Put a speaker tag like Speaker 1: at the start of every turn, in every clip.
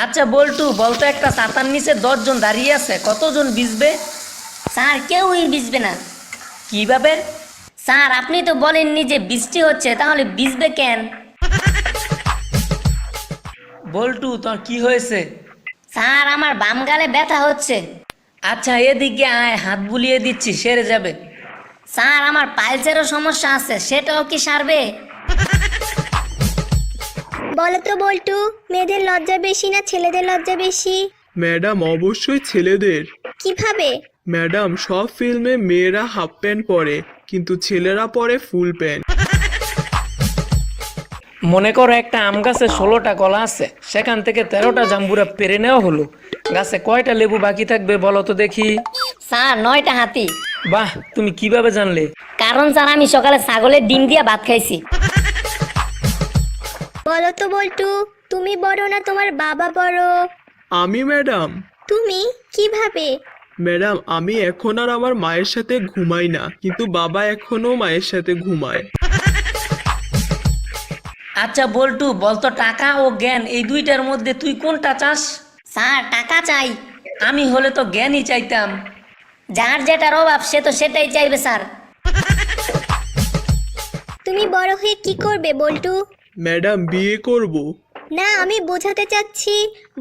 Speaker 1: আচ্ছা বল্টু, বলতো একটা ছাতার নিচে 10 জন দাঁড়িয়ে আছে, কতজন ভিজবে?
Speaker 2: স্যার কেউই ভিজবে না।
Speaker 1: কিভাবে?
Speaker 2: স্যার আপনি তো বলেননি যে বৃষ্টি হচ্ছে, তাহলে ভিজবে কেন?
Speaker 1: বল্টু, তোর কি হয়েছে?
Speaker 2: স্যার আমার বাম গালে ব্যথা হচ্ছে।
Speaker 1: আচ্ছা এদিকে আয়, হাত বুলিয়ে দিচ্ছি, সেরে যাবে।
Speaker 2: স্যার আমার পাইলসেরও সমস্যা আছে, সেটাও কি সারবে?
Speaker 3: বলো তো বল্টু, মেয়েদের লজ্জা বেশি না ছেলেদের লজ্জা বেশি?
Speaker 4: ম্যাডাম অবশ্যই ছেলেদের।
Speaker 3: কিভাবে?
Speaker 4: ম্যাডাম সব ফিল্মে মেয়েরা হাফ প্যান্ট পরে, কিন্তু ছেলেরা পরে ফুল প্যান্ট।
Speaker 1: মনে করো একটা আম গাছে 16টা কলা আছে, সেখান থেকে 13টা জাম্বুরা পেরে নেওয়া হলো। গাছে কয়টা লেবু বাকি থাকবে বলো তো দেখি?
Speaker 2: স্যার 9টা হাতি।
Speaker 1: বাহ, তুমি কিভাবে জানলে?
Speaker 2: কারণ স্যার আমি সকালে ছাগলের ডিম দিয়ে ভাত খাইছি।
Speaker 3: বলো তো বল্টু, তুমি বড় না তোমার বাবা বড়?
Speaker 4: আমি ম্যাডাম।
Speaker 3: তুমি কিভাবে?
Speaker 4: ম্যাডাম আমি এখন আর আমার মায়ের সাথে ঘুমাই না, কিন্তু বাবা এখনো মায়ের সাথে ঘুমায়।
Speaker 1: আচ্ছা বল্টু, বলতো টাকা ও জ্ঞান এই দুইটার মধ্যে তুই কোনটা চাস?
Speaker 2: স্যার টাকা চাই।
Speaker 1: আমি হলে তো জ্ঞানই চাইতাম।
Speaker 2: যার যেটার অভাব সে তো সেটাই চাইবে স্যার।
Speaker 3: তুমি বড় হয়ে কি করবে বল্টু?
Speaker 4: ম্যাডাম বিয়ে করব।
Speaker 3: না, আমি বোঝাতে চাচ্ছি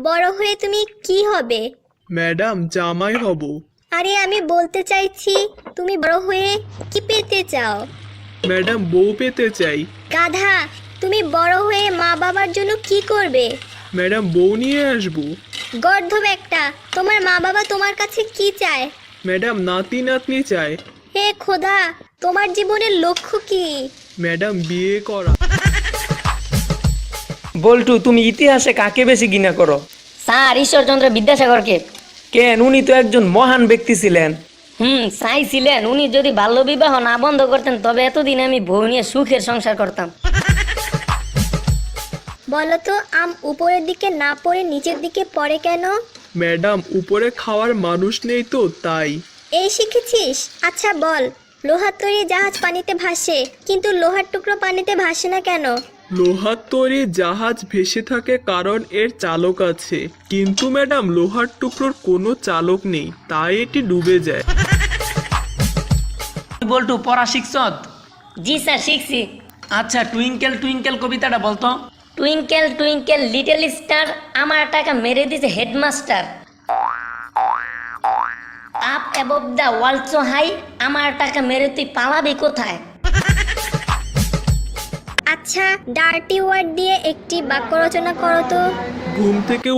Speaker 3: বড় হয়ে তুমি কি হবে?
Speaker 4: ম্যাডাম জামাই হব।
Speaker 3: আরে আমি বলতে চাইছি তুমি বড় হয়ে কি পেতে চাও?
Speaker 4: ম্যাডাম বউ পেতে চাই।
Speaker 3: গাধা, তুমি বড় হয়ে মা বাবার জন্য কি করবে?
Speaker 4: ম্যাডাম বউ নিয়ে আসবো।
Speaker 3: গর্ধব একটা, তোমার মা বাবা তোমার কাছে কি চায়?
Speaker 4: ম্যাডাম নাতি নাতনি চায়।
Speaker 3: হে খোদা, তোমার জীবনের লক্ষ্য কি?
Speaker 4: ম্যাডাম বিয়ে করা।
Speaker 1: বল্টু, তুমি ইতিহাসে কাকে বেশি ঘৃণা করো?
Speaker 2: স্যার ঈশ্বরচন্দ্র বিদ্যাসাগরকে।
Speaker 1: কেন, উনি তো একজন মহান ব্যক্তি ছিলেন।
Speaker 2: চাইছিলেন উনি যদি বাল্যবিবাহ না বন্ধ করতেন তবে এতদিন আমি বউ নিয়ে সুখের সংসার করতাম।
Speaker 3: বলো তো আম উপরের দিকে না পড়ে নিচের দিকে পড়ে কেন?
Speaker 4: ম্যাডাম উপরে খাওয়ার মানুষ নেই তো তাই।
Speaker 3: এই শিখেছিস? আচ্ছা বল, লোহার তৈরি জাহাজ পানিতে ভাসে, কিন্তু লোহার টুকরো পানিতে ভাসে না কেন?
Speaker 4: লোহার তৈরি জাহাজ ভেসে থাকে কারণ এর চালক আছে, কিন্তু ম্যাডাম লোহার টুকরোর কোনো চালক নেই, তাই এটি ডুবে যায়।
Speaker 1: বল্টু পড়া শিখছ?
Speaker 2: জি স্যার শিখছি।
Speaker 1: আচ্ছা টুইঙ্কেল টুইঙ্কেল কবিতাটা বলতো।
Speaker 2: টুইঙ্কেল টুইঙ্কেল লিটল স্টার, আমার টাকা মেরে দিছে headmaster. Up above the world so high, আমার টাকা মেরে তুই পালাবি কোথায়?
Speaker 3: আচ্ছা ডার্টি ওয়ার্ড দিয়ে একটি বাক্য রচনা করো তো।
Speaker 4: ঘুম থেকে